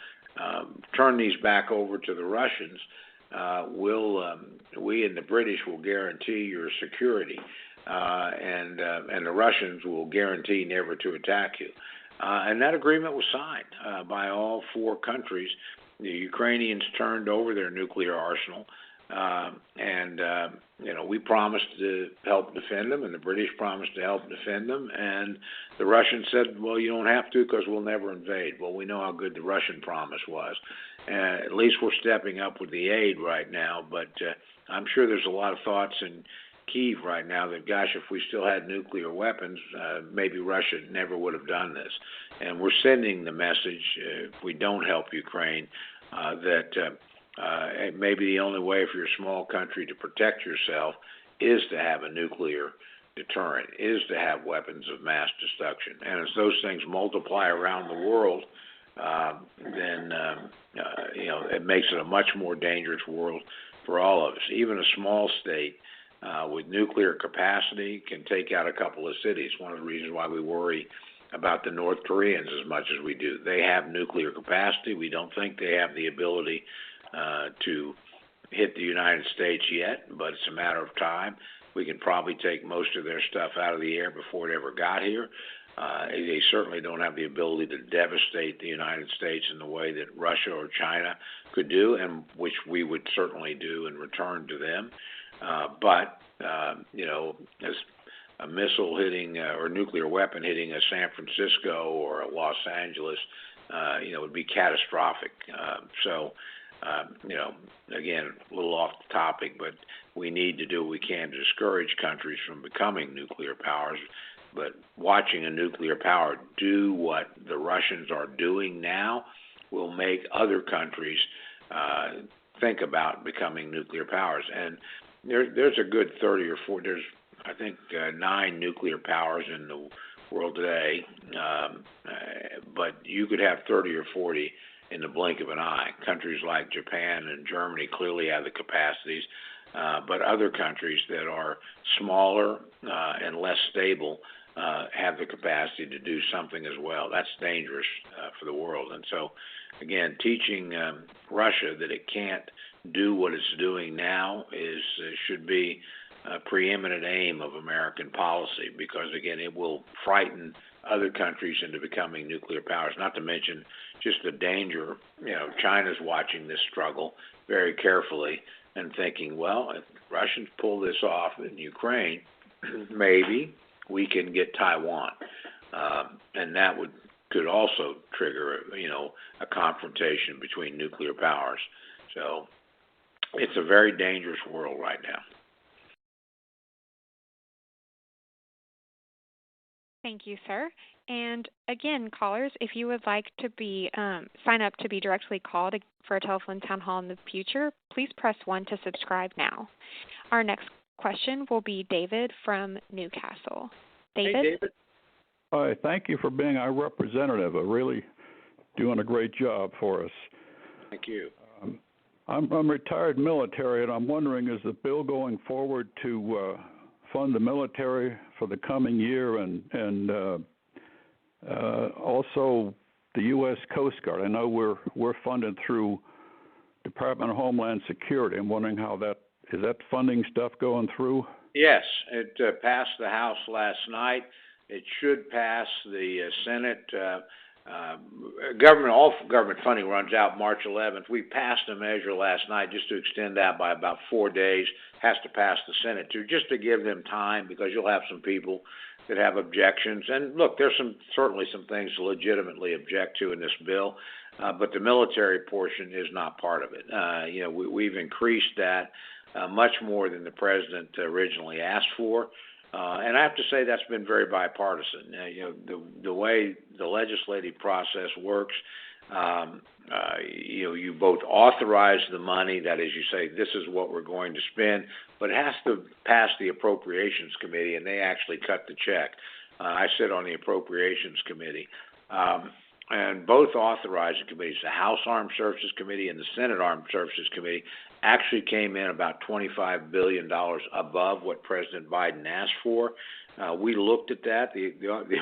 turn these back over to the Russians, we and the British will guarantee your security, and the Russians will guarantee never to attack you. And that agreement was signed by all four countries. The Ukrainians turned over their nuclear arsenal, and we promised to help defend them, and the British promised to help defend them, and the Russians said, well, you don't have to because we'll never invade. Well, we know how good the Russian promise was. At least we're stepping up with the aid right now, but I'm sure there's a lot of thoughts in Kyiv right now that, gosh, if we still had nuclear weapons, maybe Russia never would have done this. And we're sending the message, if we don't help Ukraine, that maybe the only way for your small country to protect yourself is to have a nuclear deterrent, is to have weapons of mass destruction. And as those things multiply around the world, then it makes it a much more dangerous world for all of us. Even a small state with nuclear capacity can take out a couple of cities. One of the reasons why we worry about the North Koreans as much as we do. They have nuclear capacity. We don't think they have the ability to hit the United States yet, but it's a matter of time. We can probably take most of their stuff out of the air before it ever got here. They certainly don't have the ability to devastate the United States in the way that Russia or China could do, and which we would certainly do in return to them. But as a missile hitting or a nuclear weapon hitting a San Francisco or a Los Angeles, would be catastrophic. Again, a little off the topic, but we need to do what we can to discourage countries from becoming nuclear powers. But watching a nuclear power do what the Russians are doing now will make other countries think about becoming nuclear powers. And there's a good 30 or 40, there's, I think, 9 nuclear powers in the world today, but you could have 30 or 40 in the blink of an eye. Countries like Japan and Germany clearly have the capacities, but other countries that are smaller and less stable have the capacity to do something as well. That's dangerous for the world. And so, again, teaching Russia that it can't do what it's doing now should be a preeminent aim of American policy, because, again, it will frighten other countries into becoming nuclear powers, not to mention just the danger. China's watching this struggle very carefully and thinking, well, if Russians pull this off in Ukraine, maybe we can get Taiwan. And that could also trigger, a confrontation between nuclear powers. So it's a very dangerous world right now. Thank you, sir. And again, callers, if you would like to be sign up to be directly called for a telephone town hall in the future, please press 1 to subscribe now. Our next question will be David from Newcastle. David? Hey, David. Hi, thank you for being our representative. Really doing a great job for us. Thank you. I'm retired military, and I'm wondering, is the bill going forward to fund the military for the coming year, and also the U.S. Coast Guard? I know we're funded through Department of Homeland Security. I'm wondering how is that funding stuff going through? Yes, it passed the House last night. It should pass the Senate. All government funding runs out March 11th. We passed a measure last night just to extend that by about 4 days. Has to pass the Senate too, just to give them time, because you'll have some people that have objections. And look, there's certainly some things to legitimately object to in this bill, but the military portion is not part of it. We've increased that much more than the president originally asked for. And I have to say that's been very bipartisan. The way the legislative process works, you both authorize the money, that is, you say this is what we're going to spend, but it has to pass the Appropriations Committee, and they actually cut the check. I sit on the Appropriations Committee, and both authorizing committees, the House Armed Services Committee and the Senate Armed Services Committee, actually came in about $25 billion above what President Biden asked for. We looked at that. The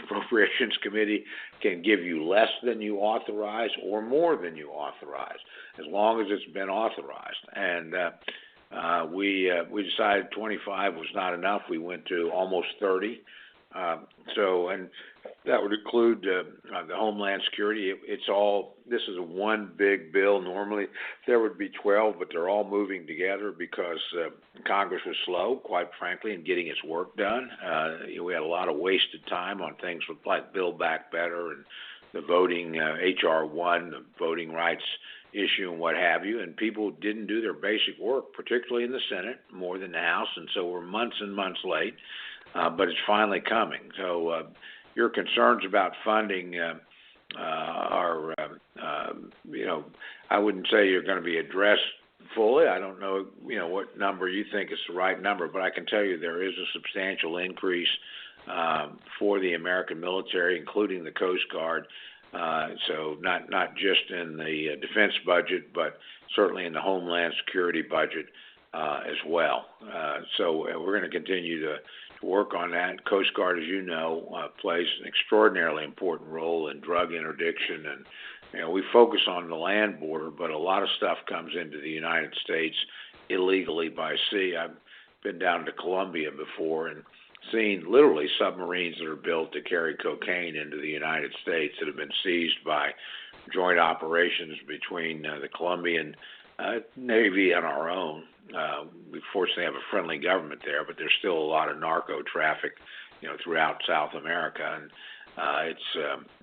Appropriations Committee can give you less than you authorize or more than you authorize, as long as it's been authorized. And we decided 25 was not enough. We went to almost 30. And that would include the Homeland Security. This is one big bill. Normally there would be 12, but they're all moving together because Congress was slow, quite frankly, in getting its work done. We had a lot of wasted time on things like Build Back Better and the voting, H.R. 1, the voting rights issue and what have you, and people didn't do their basic work, particularly in the Senate, more than the House, and so we're months and months late. But it's finally coming. So your concerns about funding are, I wouldn't say you're going to be addressed fully. I don't know, what number you think is the right number, but I can tell you there is a substantial increase for the American military, including the Coast Guard. So not just in the defense budget, but certainly in the Homeland Security budget as well. So we're going to continue to work on that. Coast Guard, as you know, plays an extraordinarily important role in drug interdiction, and we focus on the land border, but a lot of stuff comes into the United States illegally by sea. I've been down to Colombia before, and seen literally submarines that are built to carry cocaine into the United States that have been seized by joint operations between the Colombian Navy and our own. We fortunately have a friendly government there, but there's still a lot of narco traffic, throughout South America, and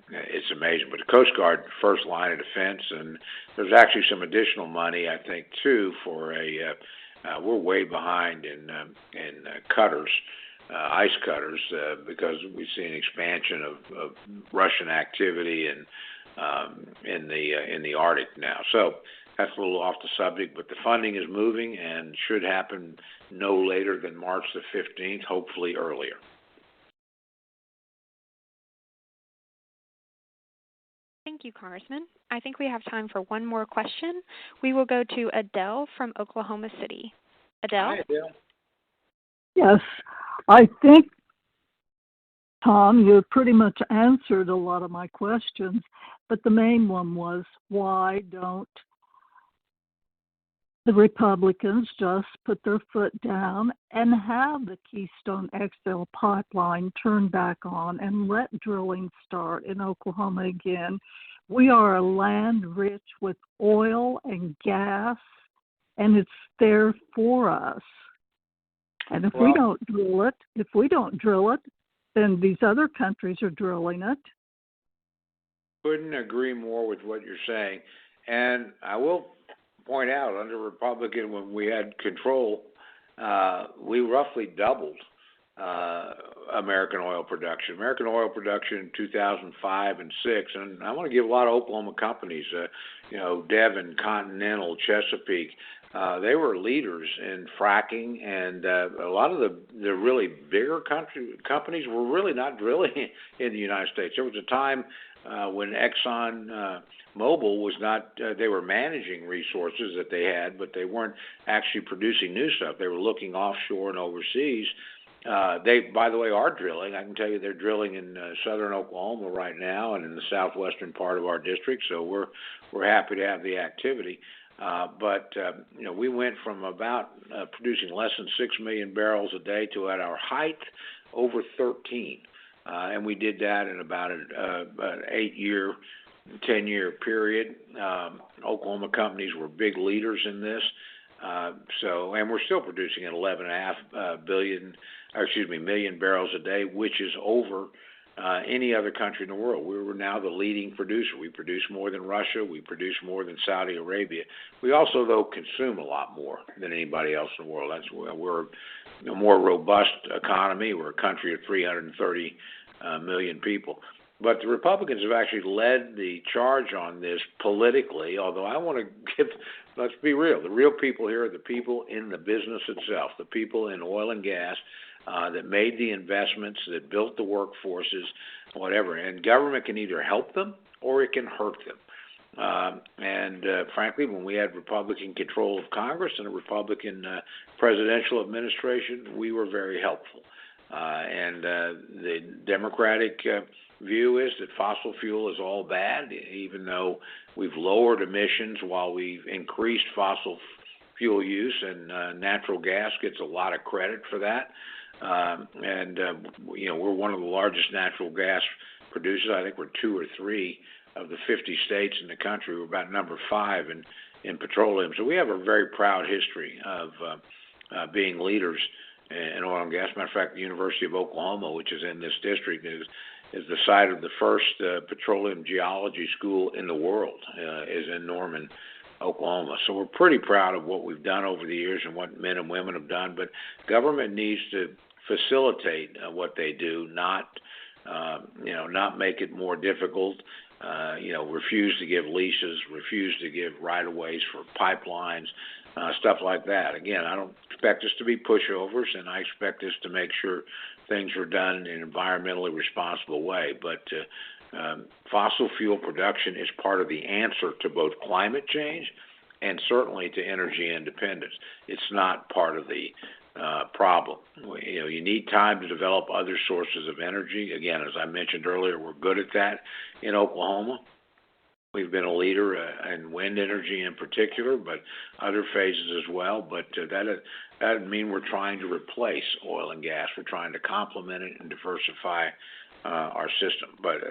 it's amazing. But the Coast Guard, first line of defense, and there's actually some additional money, I think, too, for we're way behind in cutters. Ice cutters, because we see an expansion of Russian activity in the Arctic now. So that's a little off the subject, but the funding is moving and should happen no later than March the 15th, hopefully earlier. Thank you, Congressman. I think we have time for one more question. We will go to Adele from Oklahoma City. Adele? Hi, Adele. Yes, I think, Tom, you pretty much answered a lot of my questions, but the main one was, why don't the Republicans just put their foot down and have the Keystone XL pipeline turn back on and let drilling start in Oklahoma again? We are a land rich with oil and gas, and it's there for us. And if we don't drill it, then these other countries are drilling it. Couldn't agree more with what you're saying. And I will point out, under Republican, when we had control, we roughly doubled American oil production. American oil production in 2005 and 6, and I want to give a lot of Oklahoma companies, Devon, Continental, Chesapeake, they were leaders in fracking, and a lot of the really bigger companies were really not drilling in the United States. There was a time when Exxon Mobil was not, they were managing resources that they had, but they weren't actually producing new stuff. They were looking offshore and overseas. They, by the way, are drilling. I can tell you they're drilling in southern Oklahoma right now and in the southwestern part of our district, so we're happy to have the activity. But we went from about producing less than 6 million barrels a day to, at our height, over 13. And we did that in about an 8-year, 10-year period. Oklahoma companies were big leaders in this. And we're still producing at 11.5 million barrels a day, which is over any other country in the world. We were now the leading producer. We produce more than Russia. We produce more than Saudi Arabia. We also, though, consume a lot more than anybody else in the world. We're a more robust economy. We're a country of 330 million people. But the Republicans have actually led the charge on this politically, although I want to let's be real. The real people here are the people in the business itself, the people in oil and gas that made the investments, that built the workforces, whatever. And government can either help them or it can hurt them. Frankly, when we had Republican control of Congress and a Republican presidential administration, we were very helpful. The Democratic view is that fossil fuel is all bad, even though we've lowered emissions while we've increased fossil fuel use, and natural gas gets a lot of credit for that. We're one of the largest natural gas producers. I think we're 2 or 3 of the 50 states in the country. We're about number 5 in petroleum. So we have a very proud history of being leaders in oil and gas. Matter of fact, the University of Oklahoma, which is in this district, is the site of the first petroleum geology school in the world, is in Norman, Oklahoma. So we're pretty proud of what we've done over the years and what men and women have done. But government needs to facilitate what they do, not make it more difficult. Refuse to give leases, refuse to give right-of-ways for pipelines, stuff like that. Again, I don't expect us to be pushovers, and I expect us to make sure things are done in an environmentally responsible way. But fossil fuel production is part of the answer to both climate change and certainly to energy independence. It's not part of the problem. You need time to develop other sources of energy. Again, as I mentioned earlier, we're good at that in Oklahoma. We've been a leader in wind energy in particular, but other phases as well. But that doesn't mean we're trying to replace oil and gas. We're trying to complement it and diversify our system. But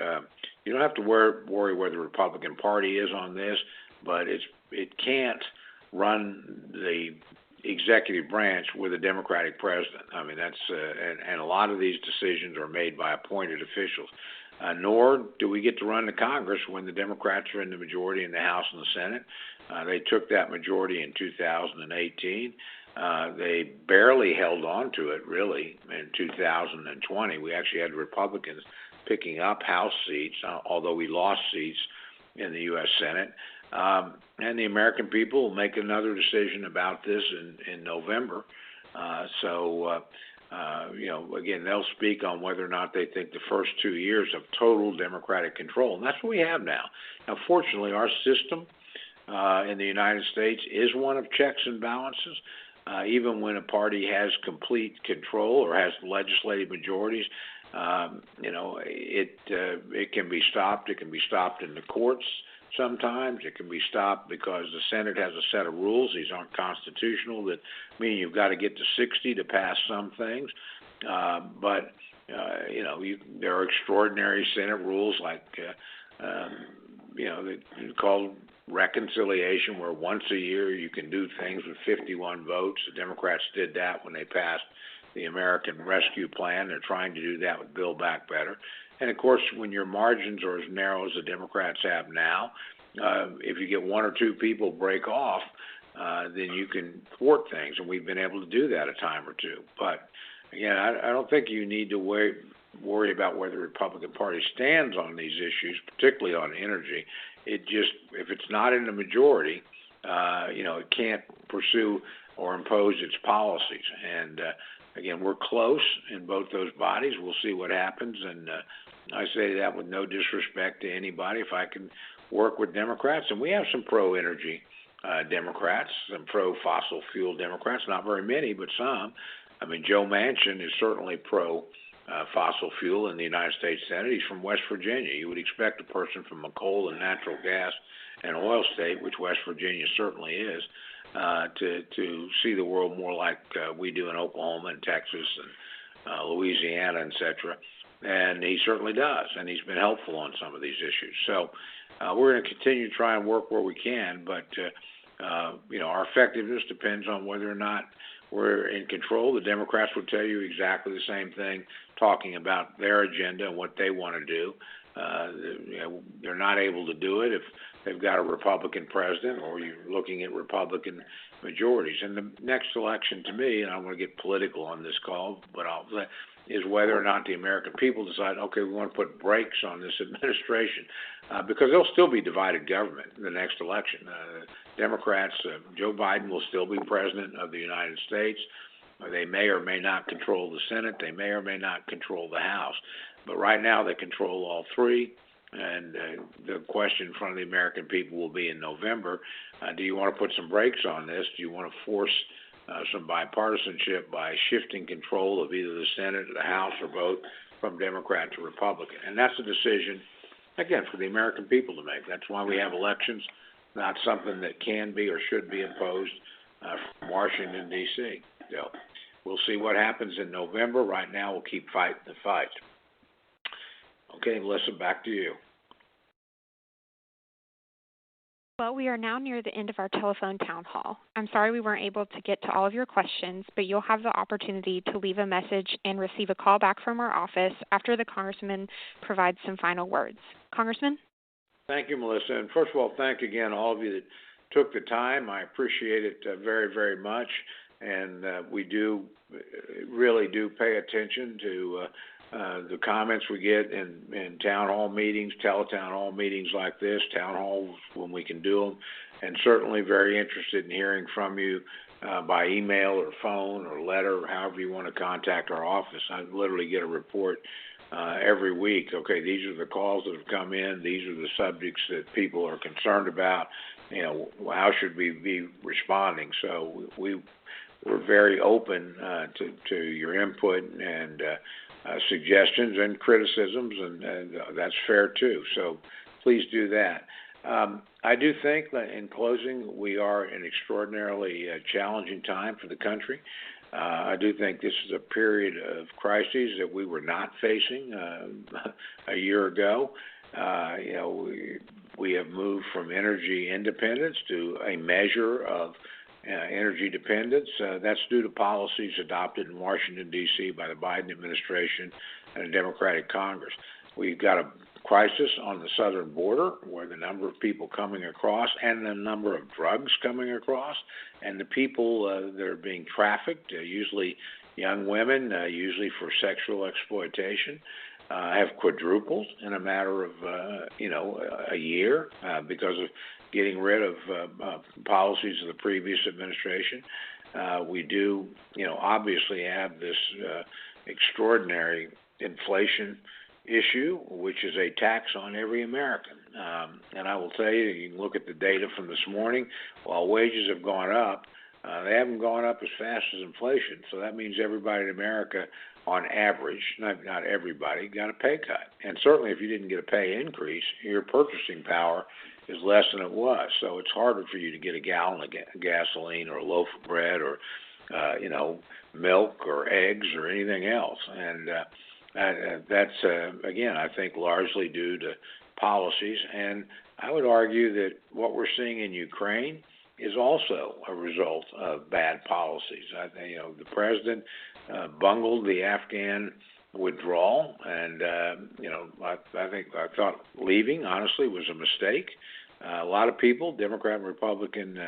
you don't have to worry where the Republican Party is on this, but it can't run the executive branch with a Democratic president. I mean, that's and a lot of these decisions are made by appointed officials. Nor do we get to run the Congress when the Democrats are in the majority in the House and the Senate. They took that majority in 2018. They barely held on to it, really, in 2020. We actually had Republicans picking up House seats, although we lost seats in the U.S. Senate. And the American people will make another decision about this in November. Again, they'll speak on whether or not they think the first 2 years of total Democratic control. And that's what we have now. Now, fortunately, our system in the United States is one of checks and balances. Even when a party has complete control or has legislative majorities, it can be stopped. It can be stopped in the courts sometimes. It can be stopped because the Senate has a set of rules. These aren't constitutional that mean you've got to get to 60 to pass some things. There are extraordinary Senate rules like, called reconciliation, where once a year you can do things with 51 votes. The Democrats did that when they passed the American Rescue Plan. They're trying to do that with Build Back Better. And, of course, when your margins are as narrow as the Democrats have now, if you get one or two people break off, then you can thwart things, and we've been able to do that a time or two. But, again, I don't think you need to worry about where the Republican Party stands on these issues, particularly on energy. If it's not in the majority, it can't pursue or impose its policies. And, again, we're close in both those bodies. We'll see what happens, and I say that with no disrespect to anybody. If I can work with Democrats, and we have some pro-energy Democrats, some pro-fossil fuel Democrats, not very many, but some. I mean, Joe Manchin is certainly pro-fossil fuel in the United States Senate. He's from West Virginia. You would expect a person from a coal and natural gas and oil state, which West Virginia certainly is, to see the world more like we do in Oklahoma and Texas and Louisiana, et cetera. And he certainly does, and he's been helpful on some of these issues. So we're going to continue to try and work where we can, but our effectiveness depends on whether or not we're in control. The Democrats would tell you exactly the same thing, talking about their agenda and what they want to do. They're not able to do it if they've got a Republican president or you're looking at Republican majorities. And the next election, to me, and I don't want to get political on this call, but is whether or not the American people decide, okay, we want to put brakes on this administration, because there'll still be divided government in the next election. Democrats, Joe Biden will still be president of the United States. They may or may not control the Senate. They may or may not control the House. But right now they control all three. And the question in front of the American people will be in November, do you want to put some brakes on this? Do you want to force some bipartisanship by shifting control of either the Senate or the House or both from Democrat to Republican? And that's a decision, again, for the American people to make. That's why we have elections, not something that can be or should be imposed from Washington, D.C. So we'll see what happens in November. Right now we'll keep fighting the fight. Okay, Melissa, back to you. Well, we are now near the end of our telephone town hall. I'm sorry we weren't able to get to all of your questions, but you'll have the opportunity to leave a message and receive a call back from our office after the Congressman provides some final words. Congressman? Thank you, Melissa. And first of all, thank again all of you that took the time. I appreciate it very, very much. And we really do pay attention to the comments we get in town hall meetings, teletown hall meetings like this, town halls when we can do them, and certainly very interested in hearing from you by email or phone or letter or however you want to contact our office. I literally get a report every week. Okay, these are the calls that have come in. These are the subjects that people are concerned about. How should we be responding? So we're very open to your input and suggestions and criticisms, and that's fair too. So please do that. I do think that in closing, we are in an extraordinarily challenging time for the country. I do think this is a period of crises that we were not facing a year ago. We have moved from energy independence to a measure of energy dependence. That's due to policies adopted in Washington, D.C. by the Biden administration and a Democratic Congress. We've got a crisis on the southern border where the number of people coming across and the number of drugs coming across and the people that are being trafficked, usually young women, usually for sexual exploitation, have quadrupled in a matter of, a year because of getting rid of policies of the previous administration. We do, obviously have this extraordinary inflation issue, which is a tax on every American. And I will tell you, you can look at the data from this morning, while wages have gone up, they haven't gone up as fast as inflation. So that means everybody in America, on average, not everybody, got a pay cut. And certainly if you didn't get a pay increase, your purchasing power is less than it was. So it's harder for you to get a gallon of gasoline or a loaf of bread or, milk or eggs or anything else. And that's, again, I think largely due to policies. And I would argue that what we're seeing in Ukraine is also a result of bad policies. The president bungled the Afghan withdrawal, and I thought leaving, honestly, was a mistake. A lot of people, Democrat and Republican,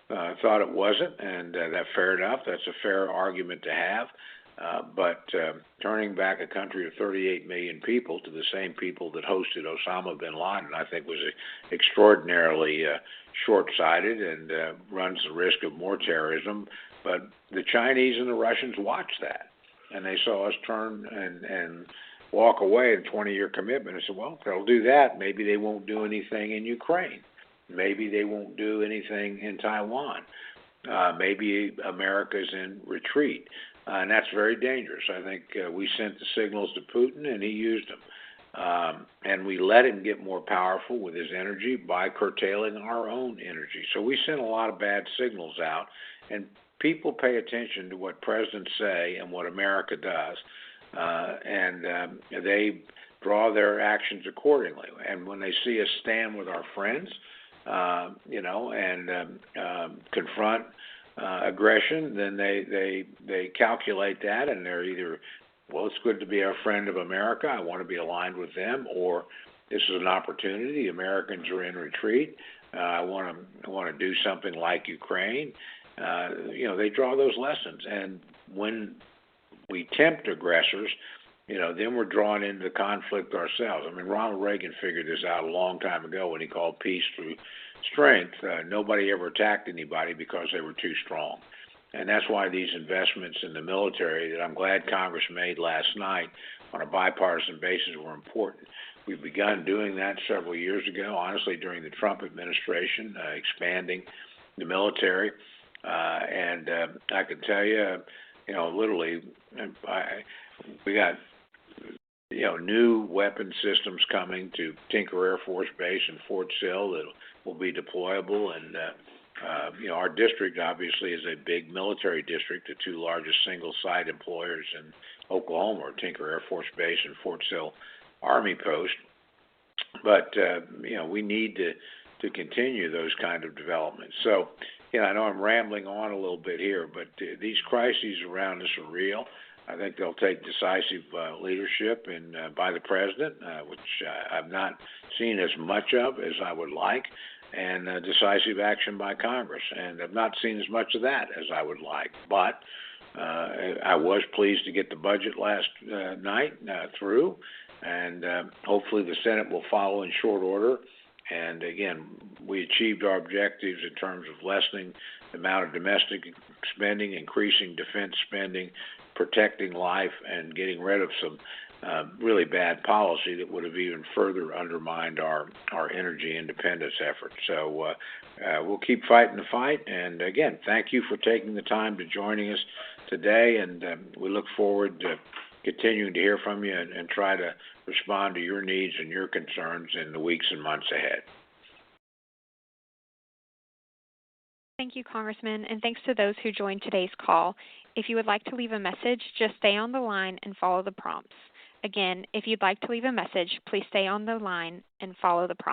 thought it wasn't, and that's fair enough. That's a fair argument to have. But turning back a country of 38 million people to the same people that hosted Osama bin Laden, I think was extraordinarily short-sighted and runs the risk of more terrorism. But the Chinese and the Russians watched that, and they saw us turn and walk away in 20-year commitment and said, well, if they'll do that, maybe they won't do anything in Ukraine. Maybe they won't do anything in Taiwan. Maybe America's in retreat. And that's very dangerous. I think we sent the signals to Putin, and he used them. And we let him get more powerful with his energy by curtailing our own energy. So we sent a lot of bad signals out, and people pay attention to what presidents say and what America does, and they draw their actions accordingly. And when they see us stand with our friends, and confront aggression, then they calculate that, and they're either, well, it's good to be a friend of America, I want to be aligned with them, or this is an opportunity, Americans are in retreat, I want to do something like Ukraine. They draw those lessons, and when we tempt aggressors, then we're drawn into the conflict ourselves. I mean, Ronald Reagan figured this out a long time ago when he called peace through strength. Nobody ever attacked anybody because they were too strong. And that's why these investments in the military that I'm glad Congress made last night on a bipartisan basis were important. We've begun doing that several years ago, honestly, during the Trump administration, expanding the military. And I can tell you, literally, we got new weapon systems coming to Tinker Air Force Base in Fort Sill that will be deployable. And, our district obviously is a big military district. The two largest single-site employers in Oklahoma are Tinker Air Force Base and Fort Sill Army Post. But, we need to continue those kind of developments. So, I know I'm rambling on a little bit here, but these crises around us are real. I think they'll take decisive leadership by the president, which I've not seen as much of as I would like, and decisive action by Congress. And I've not seen as much of that as I would like. But I was pleased to get the budget last night through, and hopefully the Senate will follow in short order. And again, we achieved our objectives in terms of lessening the amount of domestic spending, increasing defense spending, protecting life, and getting rid of some really bad policy that would have even further undermined our energy independence efforts. So we'll keep fighting the fight. And again, thank you for taking the time to joining us today. And we look forward to continuing to hear from you and try to respond to your needs and your concerns in the weeks and months ahead. Thank you, Congressman, and thanks to those who joined today's call. If you would like to leave a message, just stay on the line and follow the prompts. Again, if you'd like to leave a message, please stay on the line and follow the prompts.